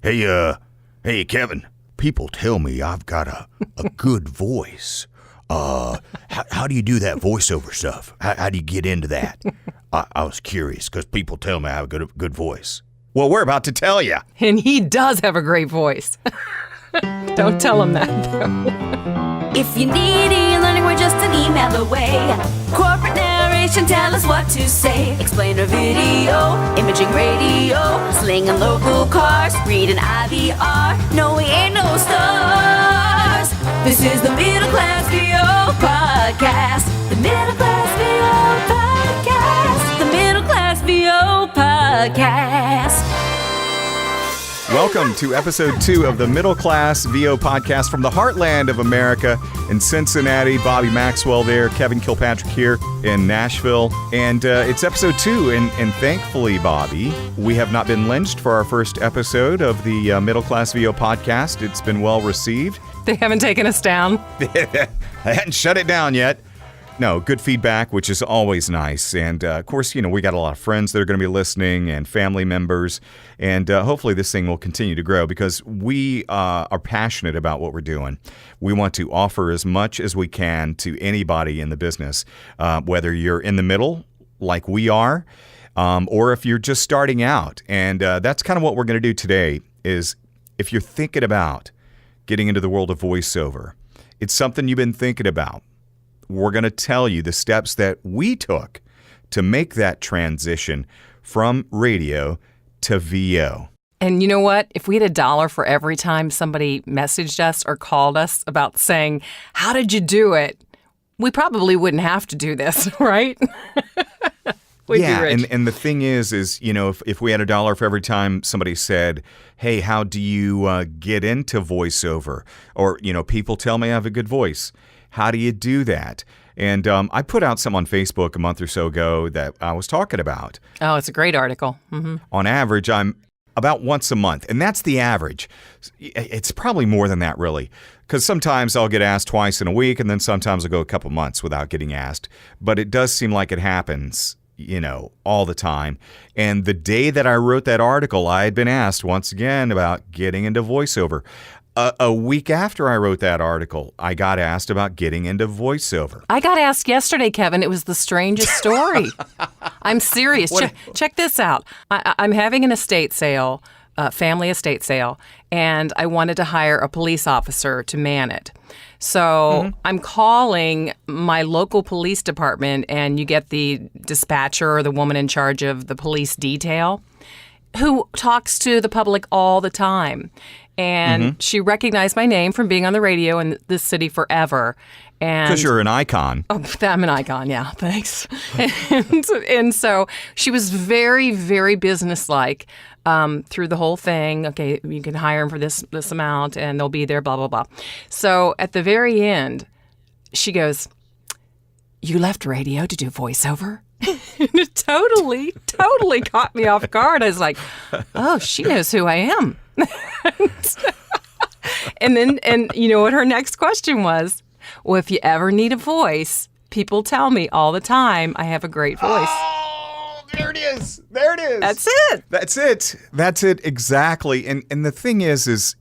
Hey, Kevin, people tell me I've got a good voice. How do you do that voiceover stuff? How do you get into that? I was curious because people tell me I have a good voice. Well, we're about to tell you. And he does have a great voice. Don't tell him that, though. If you need e-learning, we're just an email away. Corporate narration, tell us what to say. Explainer video, imaging radio, slinging local cars, reading IVR. No, we ain't no stars. This is the Middle Class VO Podcast. The Middle Class VO Podcast. The Middle Class VO Podcast. Welcome to episode 2 of the Middle Class VO Podcast from the heartland of America in Cincinnati. Bobby Maxwell there, Kevin Kilpatrick here in Nashville. And it's episode 2, and thankfully, Bobby, we have not been lynched for our first episode of the Middle Class VO Podcast. It's been well received. They haven't taken us down. I hadn't shut it down yet. No, good feedback, which is always nice. And, of course, we got a lot of friends that are going to be listening and family members. And hopefully this thing will continue to grow because we are passionate about what we're doing. We want to offer as much as we can to anybody in the business, whether you're in the middle like we are, or if you're just starting out. And that's kind of what we're going to do today is if you're thinking about getting into the world of voiceover, it's something you've been thinking about. We're going to tell you the steps that we took to make that transition from radio to VO. And you know what? If we had $1 for every time somebody messaged us or called us about saying, how did you do it? We probably wouldn't have to do this, right? We'd be rich. And the thing is if we had $1 for every time somebody said, hey, how do you get into voiceover? Or, people tell me I have a good voice. How do you do that? And I put out some on Facebook a month or so ago that I was talking about. Oh, it's a great article. Mm-hmm. On average, I'm about once a month, and that's the average. It's probably more than that, really, because sometimes I'll get asked twice in a week, and then sometimes I'll go a couple months without getting asked. But it does seem like it happens, all the time. And the day that I wrote that article, I had been asked once again about getting into voiceover. A week after I wrote that article, I got asked about getting into voiceover. I got asked yesterday, Kevin. It was the strangest story. I'm serious. Check this out. I'm having an estate sale, family estate sale, and I wanted to hire a police officer to man it. So I'm calling my local police department, and you get the dispatcher or the woman in charge of the police detail who talks to the public all the time. And she recognized my name from being on the radio in this city forever. Because you're an icon. Oh, I'm an icon, yeah, thanks. And so she was very, very businesslike through the whole thing. Okay, you can hire them for this amount, and they'll be there, blah, blah, blah. So at the very end, she goes, you left radio to do voiceover? It totally caught me off guard. I was like, oh, she knows who I am. And you know what her next question was? Well, if you ever need a voice, people tell me all the time I have a great voice. Oh, there it is. That's it. Exactly. And the thing is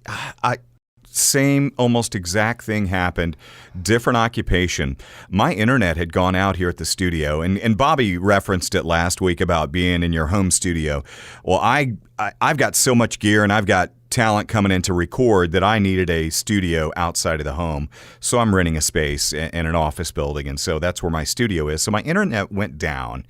same almost exact thing happened, different occupation. My internet had gone out here at the studio, and Bobby referenced it last week about being in your home studio. Well, I've got so much gear and I've got talent coming in to record that I needed a studio outside of the home. So I'm renting a space in an office building, and so that's where my studio is. So my internet went down.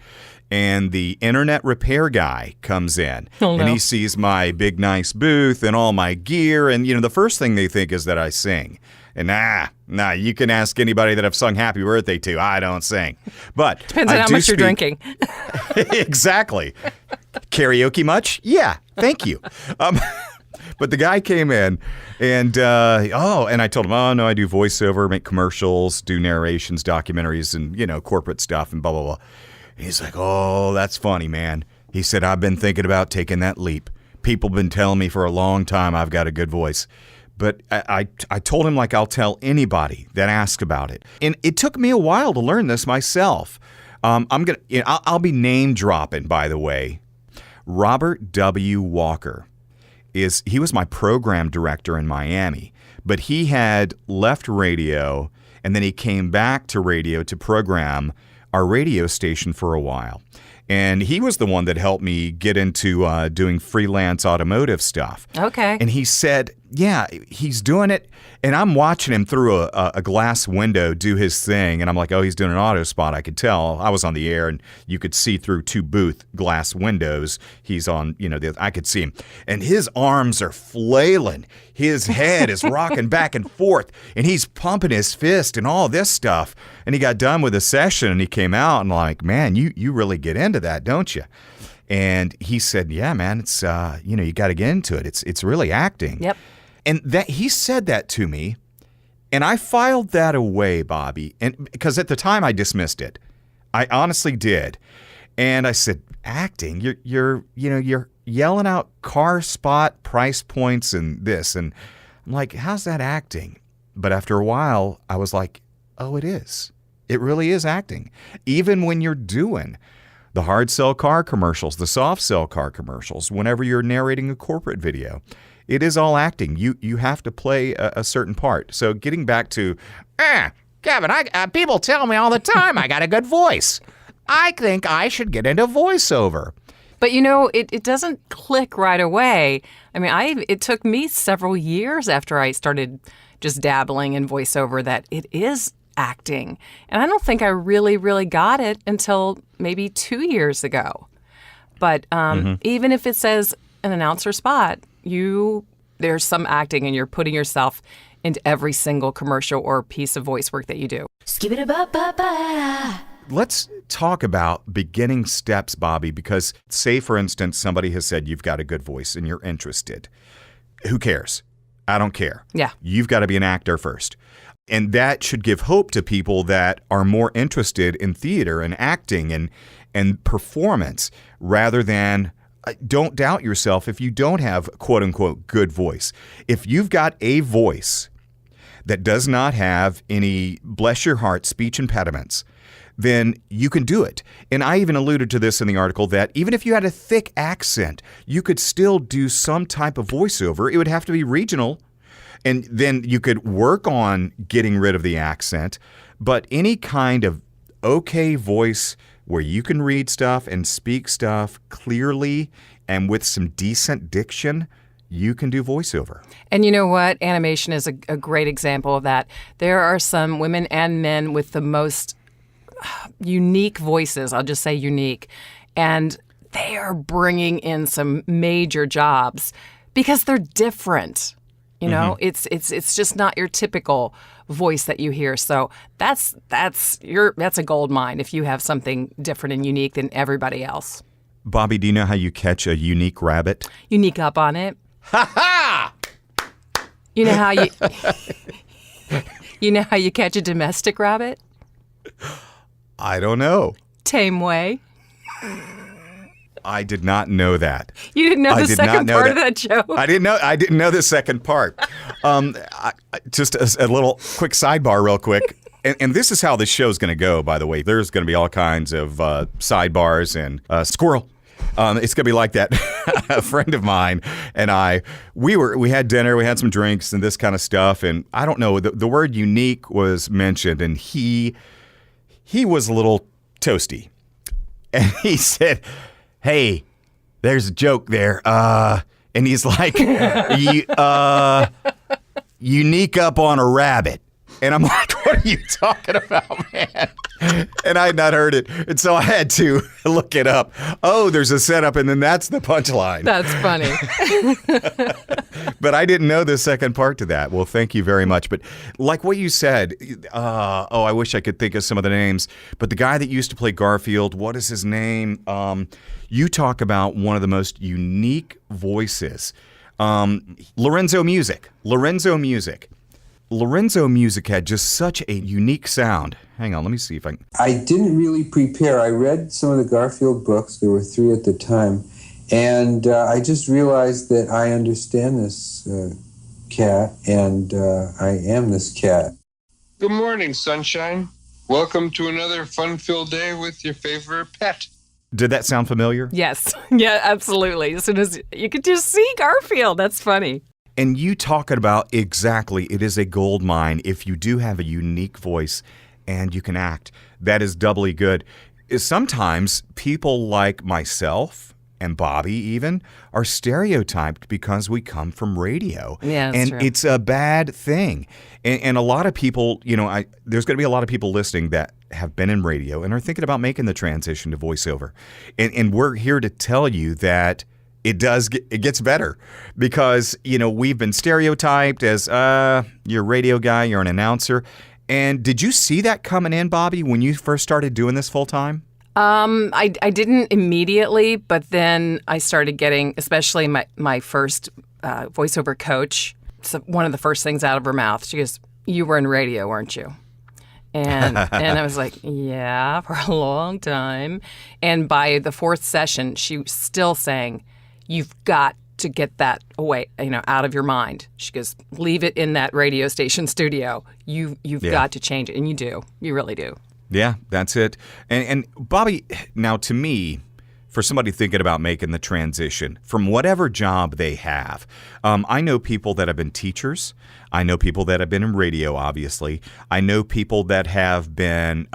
And the internet repair guy comes in, and he sees my big, nice booth and all my gear. And, the first thing they think is that I sing. And nah, you can ask anybody that I've sung Happy Birthday to. I don't sing. But depends on how much you're drinking. Exactly. Karaoke much? Yeah, thank you. But the guy came in, and I told him, oh, no, I do voiceover, make commercials, do narrations, documentaries, and, corporate stuff, and blah, blah, blah. He's like, oh, that's funny, man. He said, I've been thinking about taking that leap. People have been telling me for a long time I've got a good voice. But I told him like I'll tell anybody that asks about it. And it took me a while to learn this myself. I'll be name dropping, by the way. Robert W. Walker is he was my program director in Miami, but he had left radio and then he came back to radio to program our radio station for a while. And he was the one that helped me get into doing freelance automotive stuff. Okay. And he said, yeah, he's doing it. And I'm watching him through a glass window do his thing. And I'm like, oh, he's doing an auto spot. I could tell. I was on the air and you could see through two booth glass windows. He's on, I could see him. And his arms are flailing. His head is rocking back and forth. And he's pumping his fist and all this stuff. And he got done with the session and he came out and like, man, you really get into that, don't you? And he said, yeah, man, it's, you got to get into it. It's really acting. Yep. And that he said that to me, and I filed that away, Bobby, and because at the time I dismissed it. I honestly did. And I said, acting, you're yelling out car spot price points and this, and I'm like, how's that acting? But after a while, I was like, oh, it is. It really is acting. Even when you're doing the hard sell car commercials, the soft sell car commercials, whenever you're narrating a corporate video, it is all acting. You have to play a certain part. So getting back to, Kevin, people tell me all the time I got a good voice. I think I should get into voiceover. But it doesn't click right away. I mean, it took me several years after I started just dabbling in voiceover that it is acting. And I don't think I really, really got it until maybe 2 years ago. But even if it says an announcer spot, there's some acting and you're putting yourself into every single commercial or piece of voice work that you do. Skip-it-a-ba-ba-ba. Let's talk about beginning steps, Bobby, because say, for instance, somebody has said you've got a good voice and you're interested. Who cares? I don't care. Yeah. You've got to be an actor first. And that should give hope to people that are more interested in theater and acting and performance rather than don't doubt yourself if you don't have quote unquote good voice. If you've got a voice that does not have any, bless your heart, speech impediments, then you can do it. And I even alluded to this in the article that even if you had a thick accent, you could still do some type of voiceover. It would have to be regional. And then you could work on getting rid of the accent. But any kind of okay voice where you can read stuff and speak stuff clearly and with some decent diction, you can do voiceover. And you know what? Animation is a great example of that. There are some women and men with the most unique voices. I'll just say unique. And they are bringing in some major jobs because they're different. It's just not your typical voice that you hear. So that's a gold mine if you have something different and unique than everybody else. Bobby, do you know how you catch a unique rabbit? Unique up on it. Ha ha! You know how you catch a domestic rabbit? I don't know. Tame way. I did not know that. You didn't know the second part of that joke? I didn't know the second part. Just a little quick sidebar real quick. And this is how this show's going to go, by the way. There's going to be all kinds of sidebars and squirrel. It's going to be like that. A friend of mine and we had dinner, we had some drinks and this kind of stuff. And I don't know, the word unique was mentioned and he was a little toasty. And he said, hey, there's a joke there. And he's like, unique up on a rabbit. And I'm like, what are you talking about, man? And I had not heard it. And so I had to look it up. Oh, there's a setup, and then that's the punchline. That's funny. But I didn't know the second part to that. Well, thank you very much. But like what you said, I wish I could think of some of the names. But the guy that used to play Garfield, what is his name? You talk about one of the most unique voices. Lorenzo Music. Lorenzo Music had just such a unique sound. Hang on, let me see if I can. I didn't really prepare. I read some of the Garfield books. There were 3 at the time. And I just realized that I understand this cat, and I am this cat. Good morning, sunshine. Welcome to another fun-filled day with your favorite pet. Did that sound familiar? Yes. Yeah, absolutely. As soon as you could just see Garfield. That's funny. And you talking about exactly, it is a gold mine if you do have a unique voice and you can act. That is doubly good. Sometimes people like myself and Bobby even are stereotyped because we come from radio. Yeah, that's and true. it's a bad thing. And a lot of people, there's going to be a lot of people listening that have been in radio and are thinking about making the transition to voiceover. And we're here to tell you that it gets better because, we've been stereotyped as you're a radio guy, you're an announcer. And did you see that coming in, Bobby, when you first started doing this full time? I didn't immediately, but then I started getting, especially my first voiceover coach, so one of the first things out of her mouth, she goes, "You were in radio, weren't you?" And I was like, "Yeah, for a long time." And by the fourth session, she was still saying, "You've got to get that away, out of your mind." She goes, "Leave it in that radio station studio. You've got to change it." And you do. You really do. Yeah, that's it. And Bobby, now to me, for somebody thinking about making the transition from whatever job they have, I know people that have been teachers. I know people that have been in radio, obviously. I know people that have been,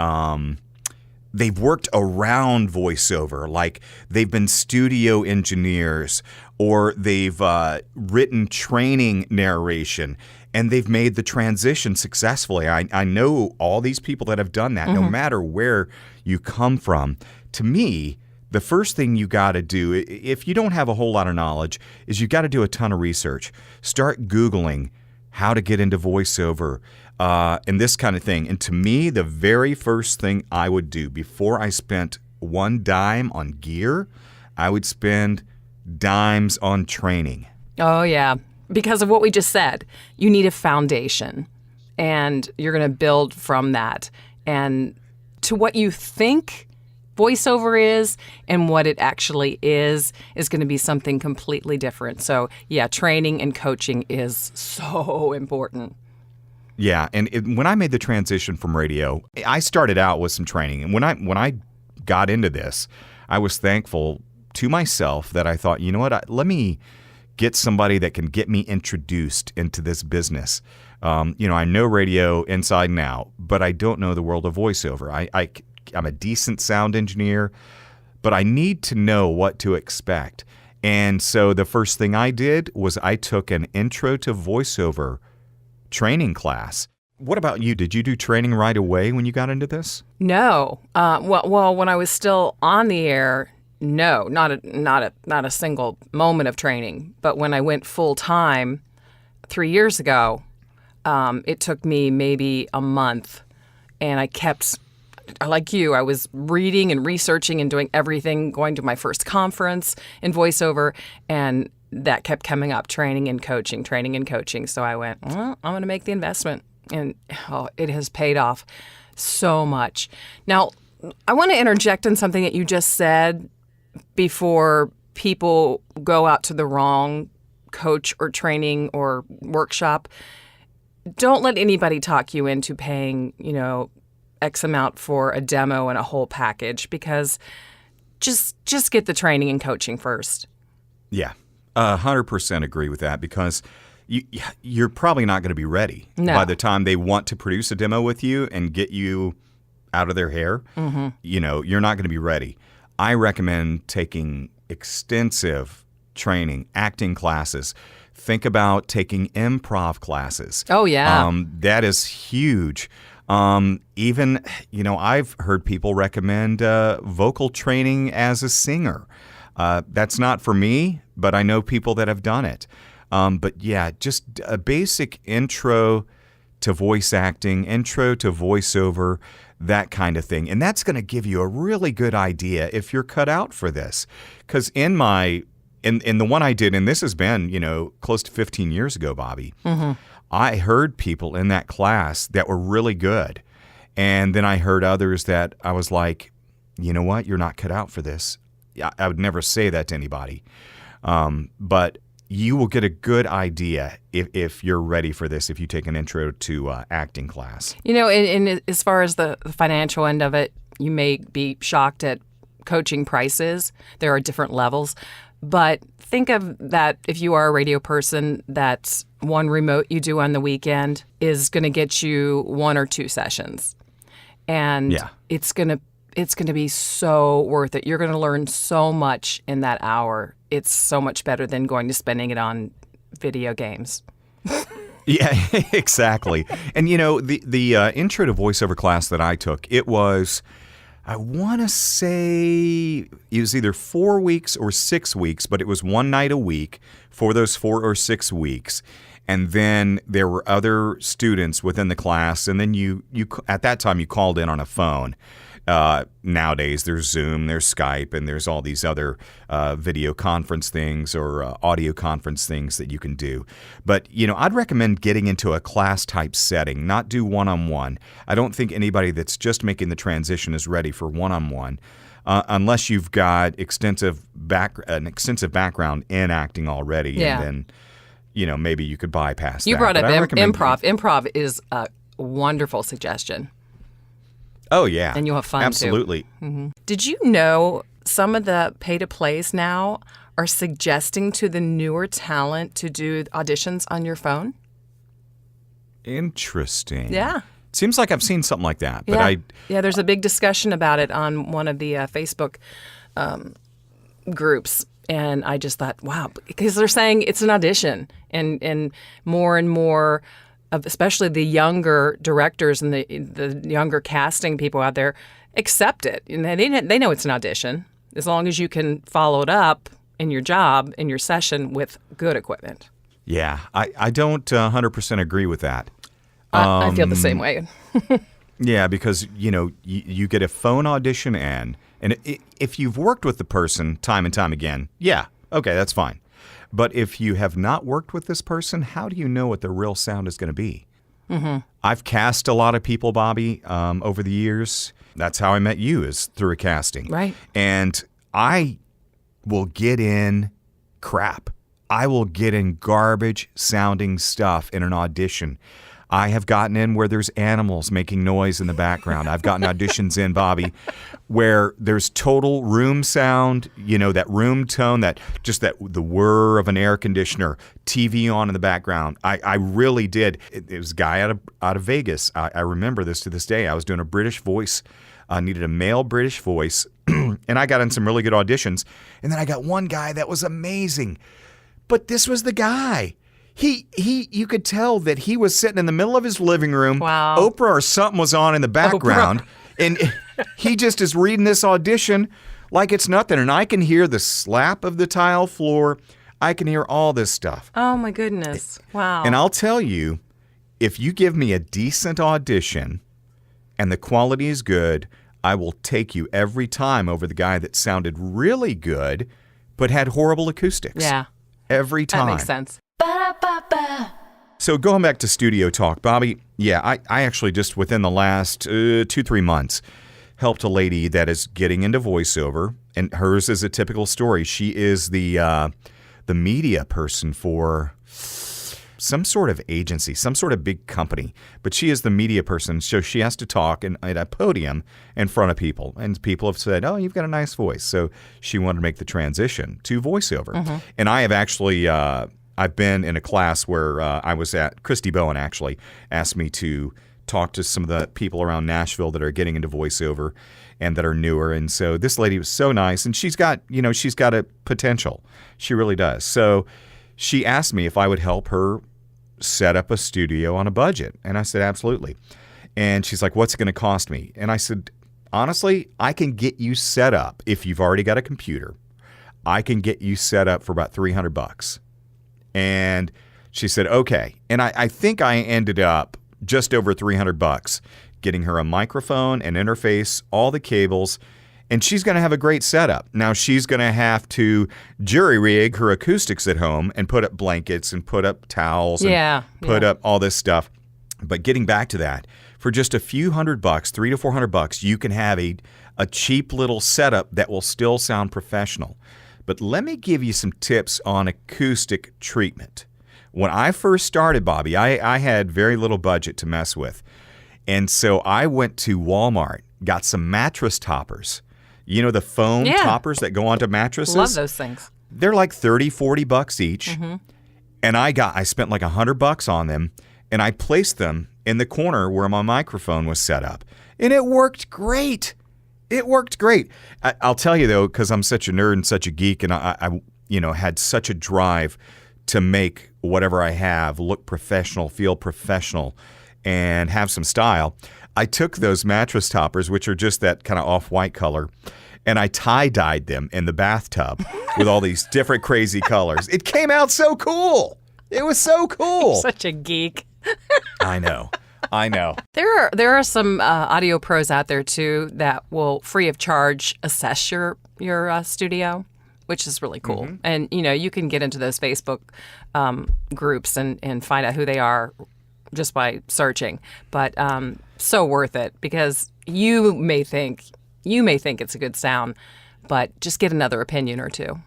they've worked around voiceover, like they've been studio engineers or they've written training narration. And they've made the transition successfully. I know all these people that have done that, no matter where you come from. To me, the first thing you got to do, if you don't have a whole lot of knowledge, is you got to do a ton of research. Start Googling how to get into voiceover and this kind of thing. And to me, the very first thing I would do before I spent one dime on gear, I would spend dimes on training. Oh, yeah. Because of what we just said, you need a foundation, and you're going to build from that. And to what you think voiceover is and what it actually is going to be something completely different. So, yeah, training and coaching is so important. Yeah, and when I made the transition from radio, I started out with some training. And when I got into this, I was thankful to myself that I thought, you know what, let me get somebody that can get me introduced into this business. I know radio inside and out, but I don't know the world of voiceover. I'm a decent sound engineer, but I need to know what to expect. And so the first thing I did was I took an intro to voiceover training class. What about you? Did you do training right away when you got into this? No. Well, when I was still on the air, no, not a single moment of training. But when I went full time 3 years ago, it took me maybe a month, and I kept, like you, I was reading and researching and doing everything, going to my first conference in voiceover, and that kept coming up, training and coaching. So I went, well, I'm going to make the investment, and it has paid off so much. Now, I want to interject on something that you just said before people go out to the wrong coach or training or workshop. Don't let anybody talk you into paying, X amount for a demo and a whole package, because just get the training and coaching first. Yeah, 100% agree with that, because you're probably not going to be ready by the time they want to produce a demo with you and get you out of their hair. Mm-hmm. You're not going to be ready. I recommend taking extensive training, acting classes. Think about taking improv classes. Oh, yeah. That is huge. Even, I've heard people recommend vocal training as a singer. That's not for me, but I know people that have done it. But yeah, just a basic intro to voice acting, intro to voiceover, that kind of thing. And that's going to give you a really good idea if you're cut out for this. Because in the one I did, and this has been, close to 15 years ago, Bobby, I heard people in that class that were really good. And then I heard others that I was like, you know what, you're not cut out for this. I would never say that to anybody. But you will get a good idea if you're ready for this, if you take an intro to acting class. And as far as the financial end of it, you may be shocked at coaching prices. There are different levels. But think of that if you are a radio person, that one remote you do on the weekend is going to get you 1 or 2 sessions. And it's going to be so worth it. You're going to learn so much in that hour. It's so much better than going to spending it on video games. Yeah, exactly. And the intro to voiceover class that I took, it was, I want to say it was either 4 weeks or 6 weeks, but it was one night a week for those 4 or 6 weeks. And then there were other students within the class, and then you at that time you called in on a phone. Nowadays there's Zoom, there's Skype, and there's all these other video conference things or audio conference things that you can do. But, I'd recommend getting into a class type setting, not do one-on-one. I don't think anybody that's just making the transition is ready for one-on-one. Unless you've got an extensive background in acting already, and then maybe you could bypass you that. brought up improv. Improv is a wonderful suggestion. Oh, yeah. And you'll have fun, Absolutely. too. Mm-hmm. Did you know some of the pay-to-plays now are suggesting to the newer talent to do auditions on your phone? Interesting. Yeah. Seems like I've seen something like that. But yeah, there's a big discussion about it on one of the Facebook groups. And I just thought, wow, because they're saying it's an audition. And more of especially the younger directors and the younger casting people out there accept it. And they know it's an audition as long as you can follow it up in your job, in your session with good equipment. Yeah, I don't 100% agree with that. I feel the same way. Yeah, because, you get a phone audition in, and if you've worked with the person time and time again, yeah, okay, that's fine. But if you have not worked with this person, how do you know what their real sound is going to be? Mm-hmm. I've cast a lot of people, Bobby, over the years. That's how I met you, is through a casting. Right. And I will get in crap. I will get in garbage-sounding stuff in an audition. I have gotten in where there's animals making noise in the background. I've gotten auditions in, Bobby, where there's total room sound, that room tone, the whir of an air conditioner, TV on in the background. I really did. It was a guy out of Vegas. I remember this to this day. I was doing a British voice. I needed a male British voice, and I got in some really good auditions. And then I got one guy that was amazing. But this was the guy. You could tell that he was sitting in the middle of his living room. Wow. Oprah or something was on in the background. And he just is reading this audition like it's nothing. And I can hear the slap of the tile floor. I can hear all this stuff. Oh, my goodness. Wow. And I'll tell you, if you give me a decent audition and the quality is good, I will take you every time over the guy that sounded really good but had horrible acoustics. Yeah. Every time. That makes sense. Ba-da-ba-ba. So going back to studio talk, Bobby, yeah, I actually just within the last 2-3 months helped a lady that is getting into voiceover, and hers is a typical story. She is the media person for some sort of agency, some sort of big company, but she is the media person, so she has to talk at a podium in front of people, and people have said, oh, you've got a nice voice, so she wanted to make the transition to voiceover. Mm-hmm. And I have actually I've been in a class where I was at. Christy Bowen actually asked me to talk to some of the people around Nashville that are getting into voiceover and that are newer. And so this lady was so nice, and she's got a potential. She really does. So she asked me if I would help her set up a studio on a budget. And I said, absolutely. And she's like, what's it going to cost me? And I said, honestly, I can get you set up if you've already got a computer. I can get you set up for about $300. And she said, okay. And I think I ended up just over $300, getting her a microphone, an interface, all the cables, and she's going to have a great setup. Now she's going to have to jury rig her acoustics at home and put up blankets and put up towels and put up all this stuff. But getting back to that, for just a few $100, $300 to $400, you can have a cheap little setup that will still sound professional. But let me give you some tips on acoustic treatment. When I first started, Bobby, I had very little budget to mess with. And so I went to Walmart, got some mattress toppers, You know, the foam Yeah. toppers that go onto mattresses? Love those things. They're like $30-$40 each. Mm-hmm. And I spent like $100 on them, and I placed them in the corner where my microphone was set up. And it worked great. It worked great. I'll tell you, though, because I'm such a nerd and such a geek, and I had such a drive to make whatever I have look professional, feel professional, and have some style. I took those mattress toppers, which are just that kind of off-white color, and I tie-dyed them in the bathtub with all these different crazy colors. It came out so cool. It was so cool. Such a geek. I know. There are some audio pros out there too that will free of charge assess your studio, which is really cool. Mm-hmm. And you can get into those Facebook groups and find out who they are just by searching. But so worth it, because you may think it's a good sound, but just get another opinion or two.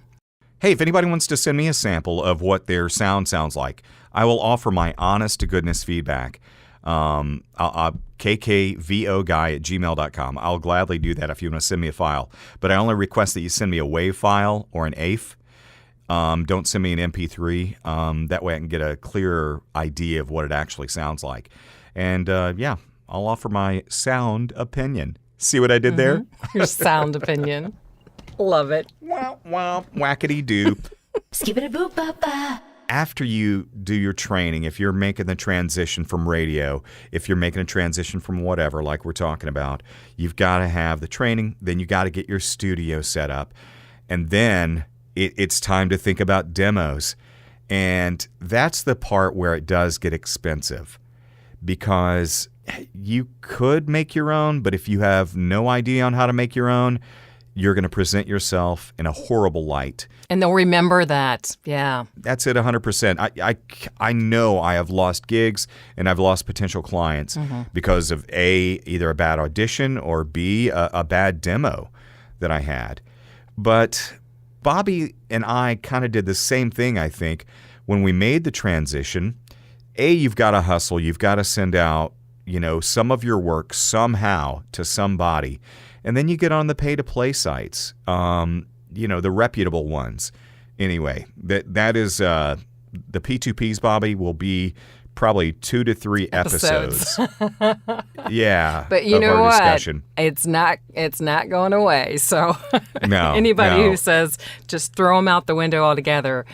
Hey, if anybody wants to send me a sample of what their sound sounds like, I will offer my honest-to-goodness feedback. kkvoguy@gmail.com. I'll gladly do that if you want to send me a file. But I only request that you send me a WAV file or an AIF. Don't send me an MP3. That way I can get a clearer idea of what it actually sounds like. And I'll offer my sound opinion. See what I did there? Your sound opinion. Love it. Wow, wow, whackity-doo. Skip-it-a-boop-ba-ba. After you do your training, if you're making the transition from radio, if you're making a transition from whatever, like we're talking about, you've got to have the training, then you got to get your studio set up, and then it's time to think about demos. And that's the part where it does get expensive, because you could make your own, but if you have no idea on how to make your own, you're going to present yourself in a horrible light. And they'll remember that. Yeah. That's it 100%. I know I have lost gigs and I've lost potential clients because of A, either a bad audition, or B, a bad demo that I had. But Bobby and I kind of did the same thing, I think, when we made the transition. A, you've got to hustle. You've got to send out, some of your work somehow to somebody. And then you get on the pay-to-play sites, the reputable ones. Anyway, that is the P2Ps, Bobby, will be probably 2 to 3 episodes. Yeah, But you of know our what? discussion. It's not going away. So No, anybody no. who says just throw them out the window altogether,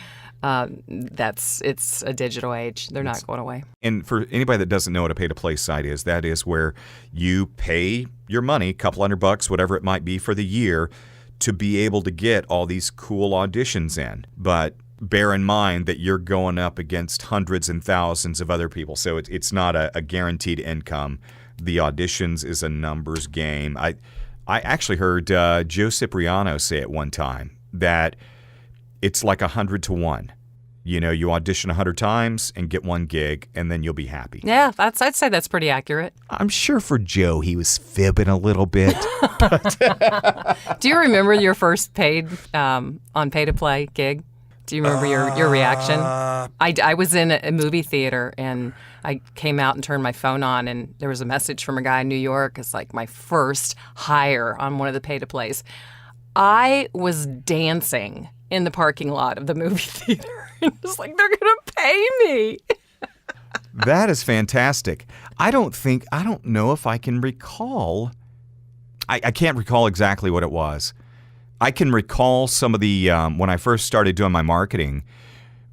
it's a digital age. They're not going away. And for anybody that doesn't know what a pay-to-play site is, that is where you pay your money, $200, whatever it might be for the year, to be able to get all these cool auditions in. But bear in mind that you're going up against hundreds and thousands of other people, so it's not a guaranteed income. The auditions is a numbers game. I actually heard Joe Cipriano say at one time that it's like 100 to 1. You audition 100 times and get one gig, and then you'll be happy. Yeah, I'd say that's pretty accurate. I'm sure for Joe, he was fibbing a little bit. Do you remember your first paid on pay-to-play gig? Do you remember your reaction? I was in a movie theater, and I came out and turned my phone on, and there was a message from a guy in New York. It's like my first hire on one of the pay-to-plays. I was dancing in the parking lot of the movie theater. It's like, they're going to pay me. That is fantastic. I don't know if I can recall. I can't recall exactly what it was. I can recall some of the, when I first started doing my marketing,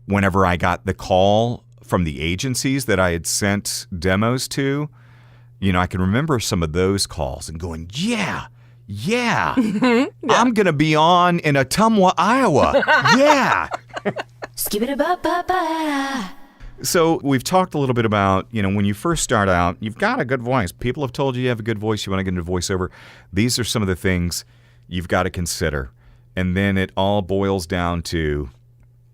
whenever I got the call from the agencies that I had sent demos to, I can remember some of those calls and going, yeah. I'm going to be on in Ottumwa, Iowa. Yeah. Skip-it-a-ba-ba-ba. So we've talked a little bit about, when you first start out, you've got a good voice. People have told you have a good voice. You want to get into voiceover. These are some of the things you've got to consider. And then it all boils down to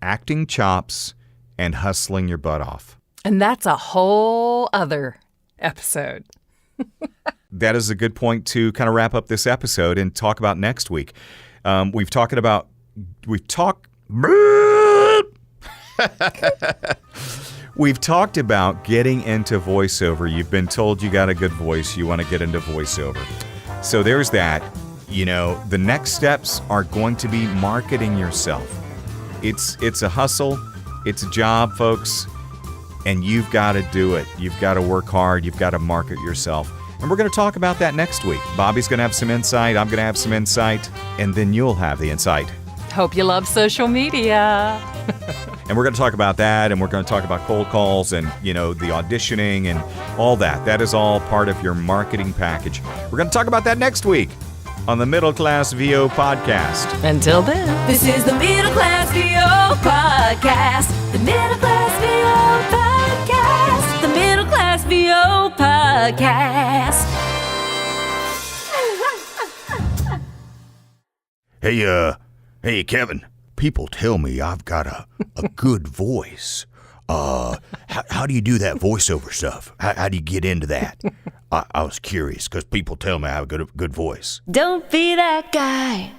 acting chops and hustling your butt off. And that's a whole other episode. That is a good point to kind of wrap up this episode and talk about next week. We've talked about getting into voiceover. You've been told you got a good voice. You want to get into voiceover. So there's that. the next steps are going to be marketing yourself. It's a hustle. It's a job, folks. And you've got to do it. You've got to work hard. You've got to market yourself. And we're going to talk about that next week. Bobby's going to have some insight. I'm going to have some insight. And then you'll have the insight. Hope you love social media. And we're going to talk about that. And we're going to talk about cold calls and, the auditioning and all that. That is all part of your marketing package. We're going to talk about that next week on the Middle Class VO podcast. Until then. This is the Middle Class VO podcast. The Middle Class VO podcast. The Middle Class VO podcast. Hey, Kevin. People tell me I've got a good voice. How do you do that voiceover stuff? How do you get into that? I was curious because people tell me I have a good voice. Don't be that guy.